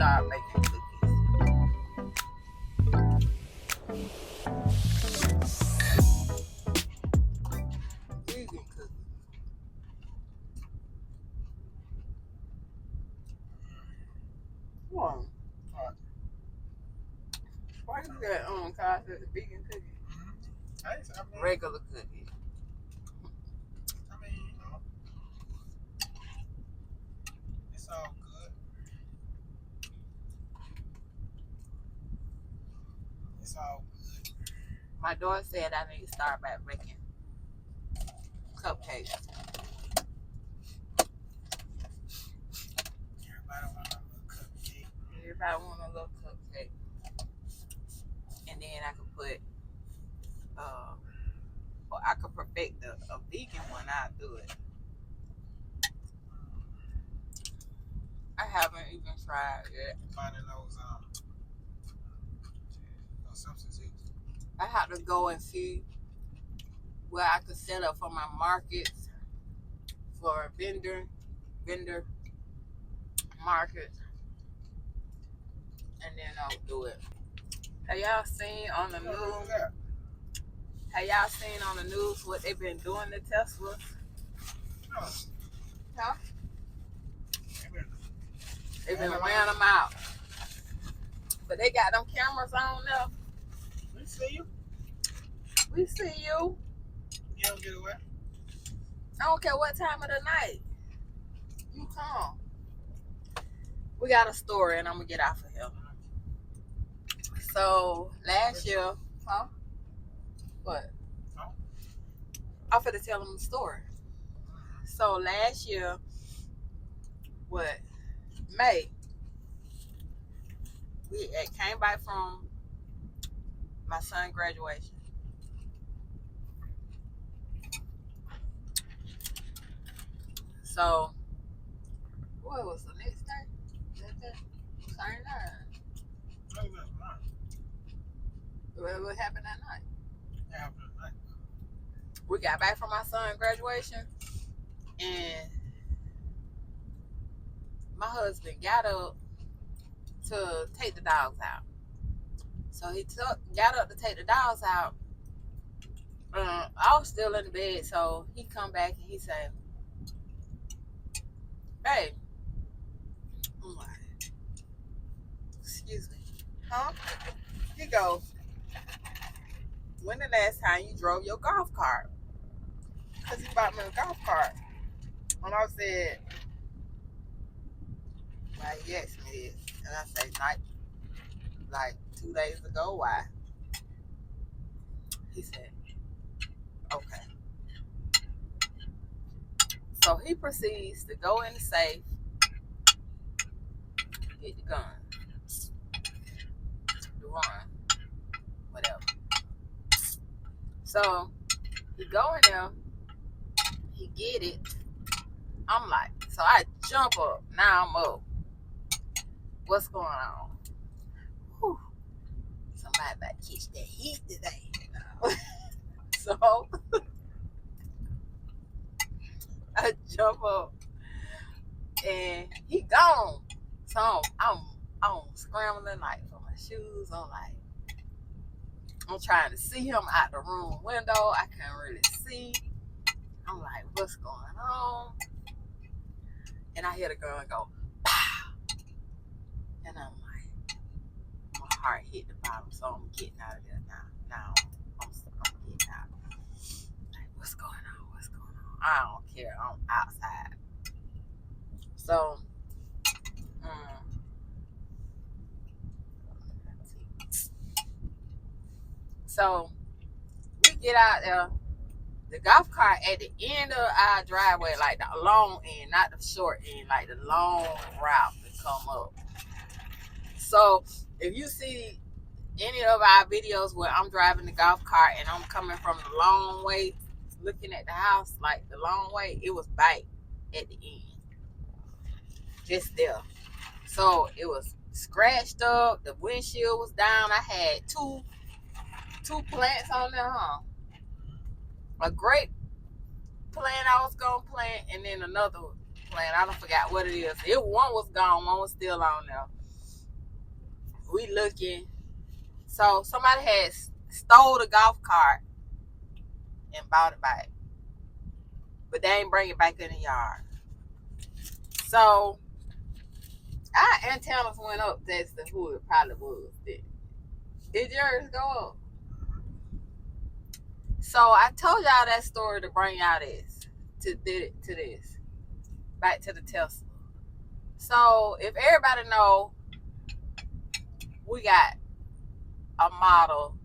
start making cookies. Vegan cookies. What? Why you got cause it's vegan cookies? Regular cookies. It's all good. It's all good. My daughter said I need to start back making cupcakes. Everybody want a little cupcake. And then I could put, or I could perfect a vegan one. I'll do it. I haven't even tried yet. Finding those substances. I have to go and see where I could set up for my markets, for vendor markets, and then I'll do it. Have y'all seen on the news? Have y'all seen on the news what they've been doing to Tesla? No. Huh? They've been wearing them out. But they got them cameras on there. We see you. We see you. You don't get away. I don't care what time of the night. You come. We got a story and I'm going to get off of here. So, last year, huh? What? Huh? I'm finna tell them the story. So, last year, what? May, we came back from my son's graduation. So, what was the next day? Same night. What happened that night? We got back from my son's graduation, and my husband got up to take the dogs out. So he got up to take the dogs out. I was still in the bed, so he come back and he said, "Hey," I'm like, "Excuse me, huh?" He goes, "When the last time you drove your golf cart?" Because he bought me a golf cart. And I said, "Why he asked me this?" And I said, like 2 days ago. Why? He said, "Okay." So he proceeds to go in the safe, get the gun, the run, whatever. So he go in there, he get it. I'm like, so I jump up. Now I'm up. What's going on? Whew. Somebody about to catch that heat today. So I jump up and he gone. So I'm scrambling like for my shoes. I'm trying to see him out the room window. I can't really see. I'm like, what's going on? And I hear the girl go, pow. And I'm like, my heart hit the bottom, so I'm getting out of there now. I'm getting out. Like, what's going on? What's going on? I don't care. I'm outside. So we get out there. The golf cart at the end of our driveway, like the long end, not the short end, like the long route to come up. So if you see any of our videos where I'm driving the golf cart and I'm coming from the long way, looking at the house, like the long way, it was back at the end. Just there. So it was scratched up, the windshield was down. I had two plants on there, huh? A grape plant I was gonna plant, and then another plant. I don't forgot what it is. One was gone, one was still on there. we looking. So somebody had stole the golf cart and bought it back. But they ain't bring it back in the yard. So our antennas went up. That's the who it probably was. Did yours go up? So I told y'all that story to bring y'all this, to this, back to the Tesla. So if everybody know, we got a Model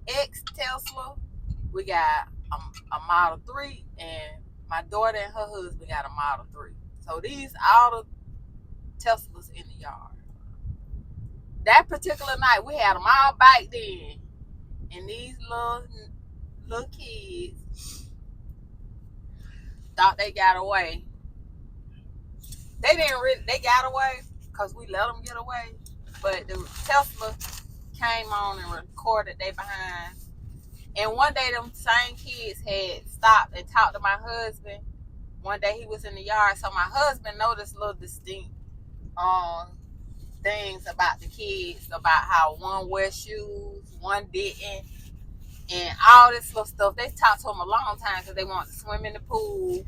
X Tesla, we got a Model 3, and my daughter and her husband got a Model 3. So these all the Teslas in the yard. That particular night, we had them all back then, and these little kids thought they got away. They didn't really. They got away because we let them get away. But the Tesla came on and recorded they behind. And one day, them same kids had stopped and talked to my husband. One day he was in the yard, so my husband noticed little distinct things about the kids, about how one wears shoes, one didn't, and all this little stuff. They talked to him a long time because they wanted to swim in the pool.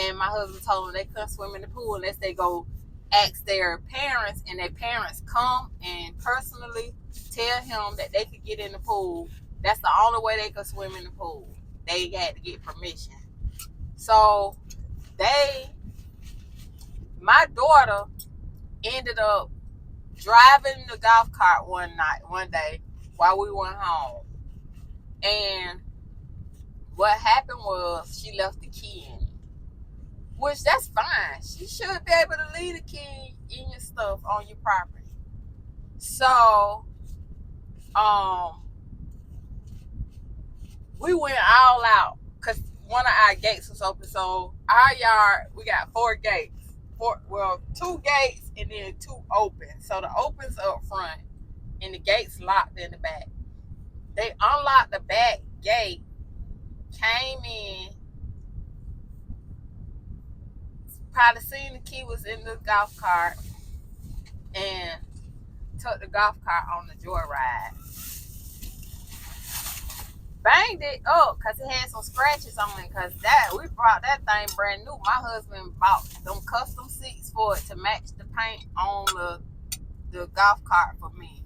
And my husband told them they couldn't swim in the pool unless they go ask their parents, and their parents come and personally tell him that they could get in the pool. That's the only way they could swim in the pool. They had to get permission. So my daughter ended up driving the golf cart one day while we went home. And what happened was she left the key in it. Which, that's fine. She should be able to leave the key in your stuff on your property. So, we went all out because one of our gates was open. So our yard, we got 4 gates. 2 gates and then 2 open. So the opens up front and the gates locked in the back. They unlocked the back gate, came in, probably seen the key was in the golf cart, and took the golf cart on the joyride. Banged it up because it had some scratches on it, because we brought that thing brand new. My husband bought them custom seats for it to match the paint on the golf cart for me.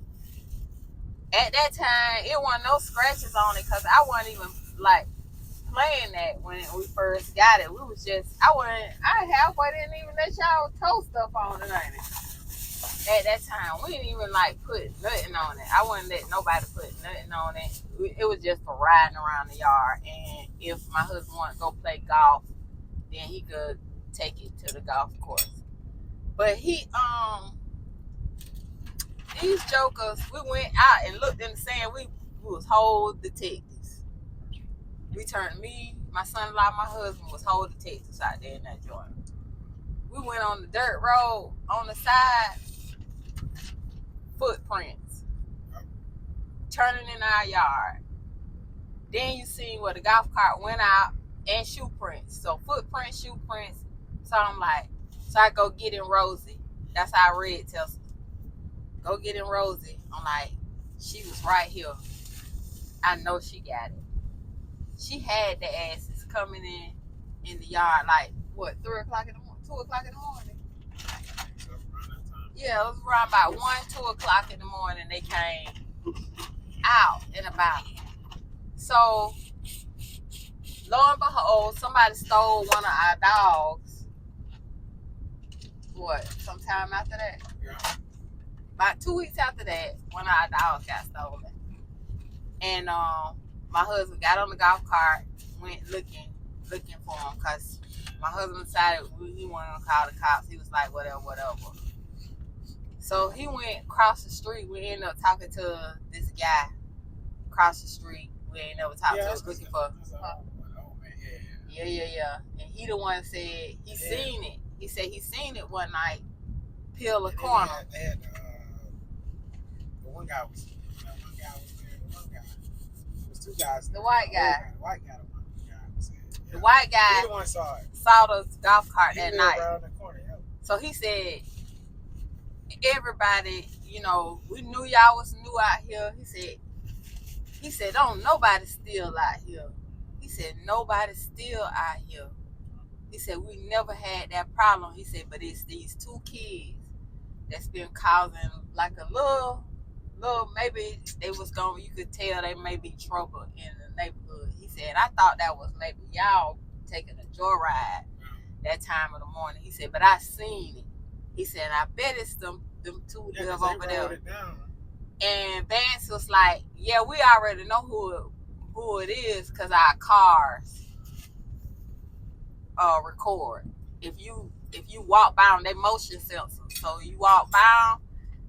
At that time, it wasn't no scratches on it because I wasn't even like playing that when we first got it. We was just, I halfway didn't even let y'all tow stuff on it. At that time, we didn't even like put nothing on it. I wouldn't let nobody put nothing on it. It was just for riding around the yard. And if my husband wanted to go play golf, then he could take it to the golf course. But these jokers, we went out and looked in the sand. We was whole detectives. We turned my son-in-law, my husband was whole detectives out there in that joint. We went on the dirt road on the side. Footprints turning in our yard. Then you see where the golf cart went out, and shoe prints. So footprints, shoe prints. So I'm like, so I go get in Rosie. That's how Red tells me. Go get in Rosie. I'm like, she was right here. I know she got it. She had the asses coming in the yard like what, 3 o'clock in the morning, 2 o'clock in the morning. Yeah, it was around about 1, 2 o'clock in the morning. They came out and about. So, lo and behold, somebody stole one of our dogs. What, sometime after that? Yeah. About 2 weeks after that, one of our dogs got stolen. And my husband got on the golf cart, went looking for him, because my husband decided he wasn't going to call the cops. He was like, whatever. So he went across the street. We ended up talking to this guy across the street. We ain't never talked to us looking for. Yeah. And he the one said he seen it. He said he seen it one night, peel a corner. They had the one guy was there. The one guy. It was 2 guys. The white guy. The white guy. The white guy. Either one saw it. Saw the golf cart that night. Around the corner. Yeah. So he said, everybody, we knew y'all was new out here. He said, don't nobody steal out here. He said, nobody steal out here. He said, we never had that problem. He said, but it's these two kids that's been causing like a little, maybe they was going, you could tell they may be trouble in the neighborhood. He said, I thought that was maybe y'all taking a joyride that time of the morning. He said, but I seen it. He said, I bet it's them two live over there. And Vance was like, yeah, we already know who it is because our cars record. If you walk by them, they motion sensors. So you walk by them,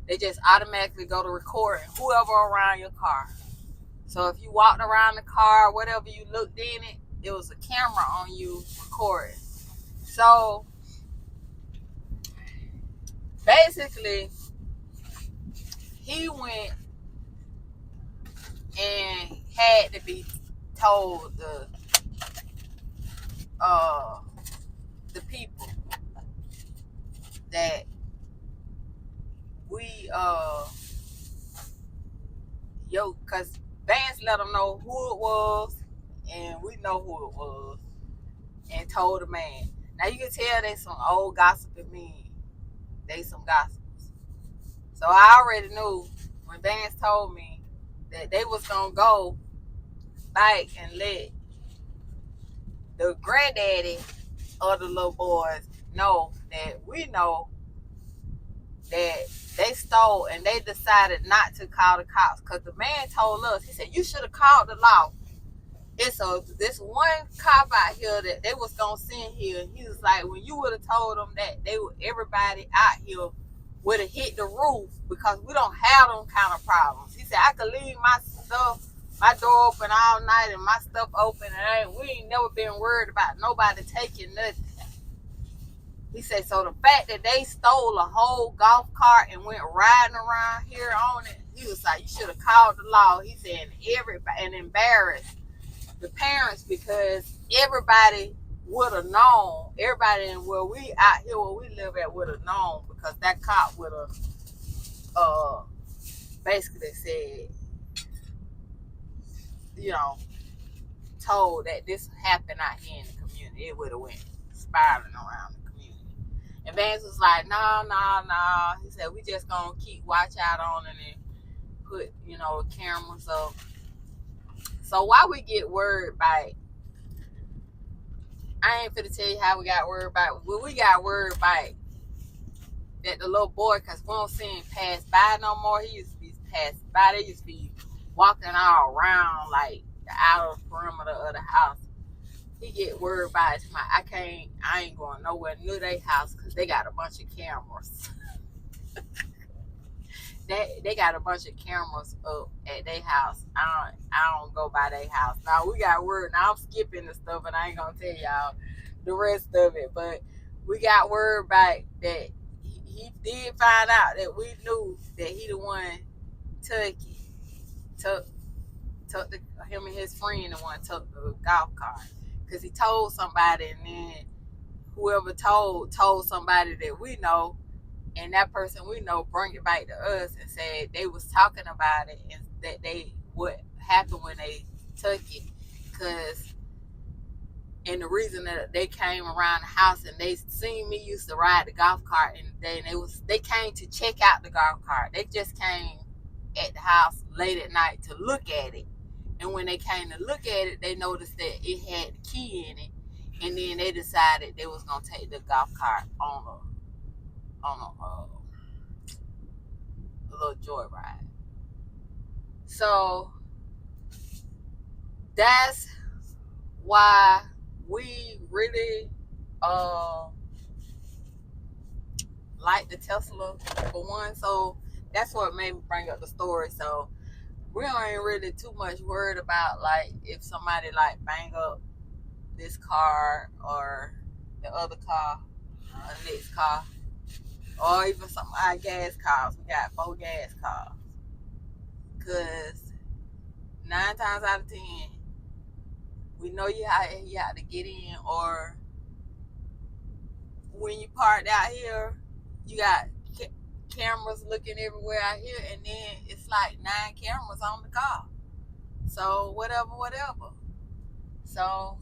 they just automatically go to recording whoever around your car. So if you walked around the car, whatever you looked in it, it was a camera on you recording. So basically, he went and had to be told the people that we because Vance let them know who it was, and we know who it was, and told the man. Now you can tell they some old gossiping men. They some gossipers. So I already knew when Vance told me that they was gonna go back and let the granddaddy of the little boys know that we know that they stole, and they decided not to call the cops because the man told us, he said, you should have called the law. And so this one cop out here that they was gonna send here, he was like, when you would have told them that everybody out here would have hit the roof because we don't have them kind of problems. He said, I could leave my door open all night and my stuff open, and we ain't never been worried about nobody taking nothing. He said, so the fact that they stole a whole golf cart and went riding around here on it, he was like, you should have called the law. He said, and embarrassed the parents because everybody would have known. Everybody where we out here where we live at would have known because that cop would have basically said, told that this happened out here in the community. It would have went spiraling around the community. And Vance was like, no. He said, we just gonna keep watch out on it and put, cameras up. So why we get word by, I ain't finna tell you how we got word by, well, we got word by that the little boy, because we don't see him pass by no more. He used to be passing by. They used to be walking all around like the outer perimeter of the house. He get word by it. I ain't going nowhere near their house because they got a bunch of cameras. They got a bunch of cameras up at their house. I don't go by their house. Now we got word. Now I'm skipping the stuff and I ain't gonna tell y'all the rest of it. But we got word back that he did find out that we knew that he the one took him and his friend the one took the golf cart. Because he told somebody, and then whoever told somebody that we know, and that person we know bring it back to us and said they was talking about it and that what happened when they took it. And the reason that they came around the house and they seen me used to ride the golf cart, and they came to check out the golf cart. They just came at the house late at night to look at it. And when they came to look at it, they noticed that it had the key in it. And then they decided they was gonna take the golf cart on a little joyride. So that's why we really like the Tesla for one. So that's what made me bring up the story. So we ain't really too much worried about like if somebody like bang up this car or the other car, the next car, or even some of our gas cars. We got 4 gas cars. Cause 9 times out of 10, we know you have to get in, or when you parked out here, you got cameras looking everywhere out here, and then it's like 9 cameras on the car. So whatever. So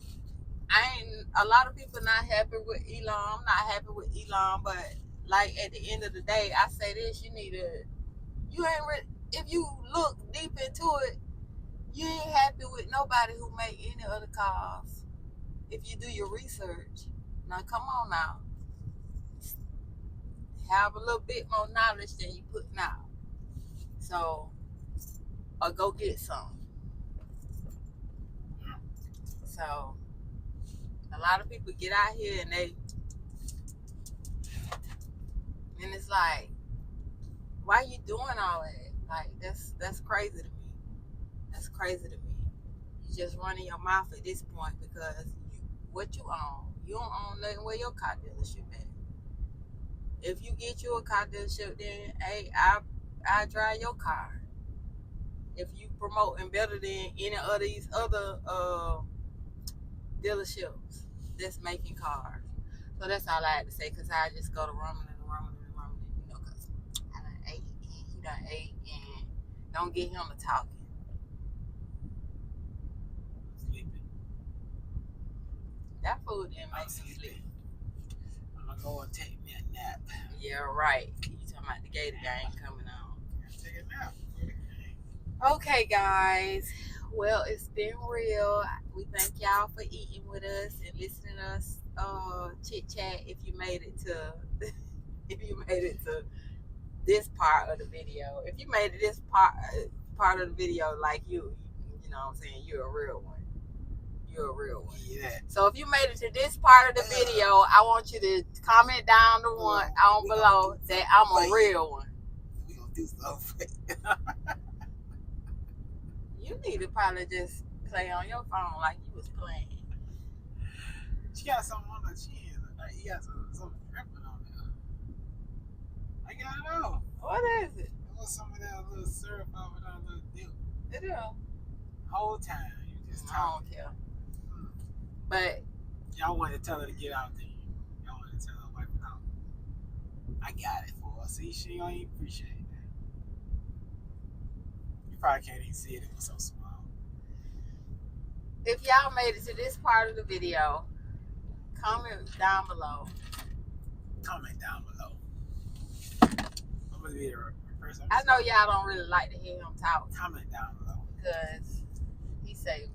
a lot of people not happy with Elon. I'm not happy with Elon, but like at the end of the day, I say this: if you look deep into it, you ain't happy with nobody who make any other cars. If you do your research, now come on now, have a little bit more knowledge than you put now. So, or go get some. So, a lot of people get out here and it's like, why you doing all that? Like that's crazy to me. That's crazy to me. You just running your mouth at this point because what you own. You don't own nothing where your car dealership at. If you get you a car dealership, then hey, I drive your car. If you promoting better than any of these other dealerships that's making cars. So that's all I had to say, because I just go to rumbling, you know, because I done ate and he done ate, and don't get him to talking. Sleeping. That food didn't make me sleep. I'm gonna go and take me a nap. Yeah, right. You talking about the Gator game coming on. Take a nap. Okay, guys. Well, it's been real. We thank y'all for eating with us and listening to us chit chat. If you made it to this part of the video, if you made it this part of the video, like you know what I'm saying, you're a real one. You're a real one. Yeah. So if you made it to this part of the video, I want you to comment down the one below that I'm a real one. We gonna do something. You need to probably just play on your phone like you was playing. She got something on her chin. Like he got something dripping on there. I got it off. What is it? It was some of that little syrup over that little dip. It is. Whole time you just I talking. don't care. But Y'all wanted to tell her to get out there. Y'all wanted to tell her to wipe it out. I got it for her. See, she don't even appreciate that. You probably can't even see it. It was so small. if y'all made it to this part of the video, comment down below. Comment down below. I'm gonna be the person. I know y'all don't really like to hear him talk Comment down below. because he say,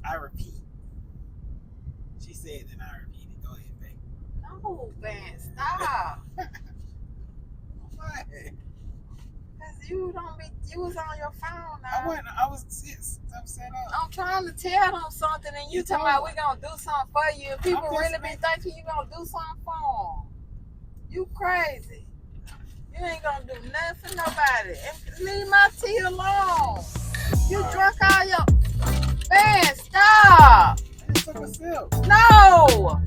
I repeat. She said, then I repeat it. Go ahead, baby. no, Vance, stop. What? Because you was on your phone now. I was set up. I'm trying to tell them something, and you talking about we gonna do something for you. And people really be thinking you gonna do something for them. You crazy. You ain't gonna do nothing for nobody. And leave my tea alone. You drunk all your... Man, stop. I just took a sip. No.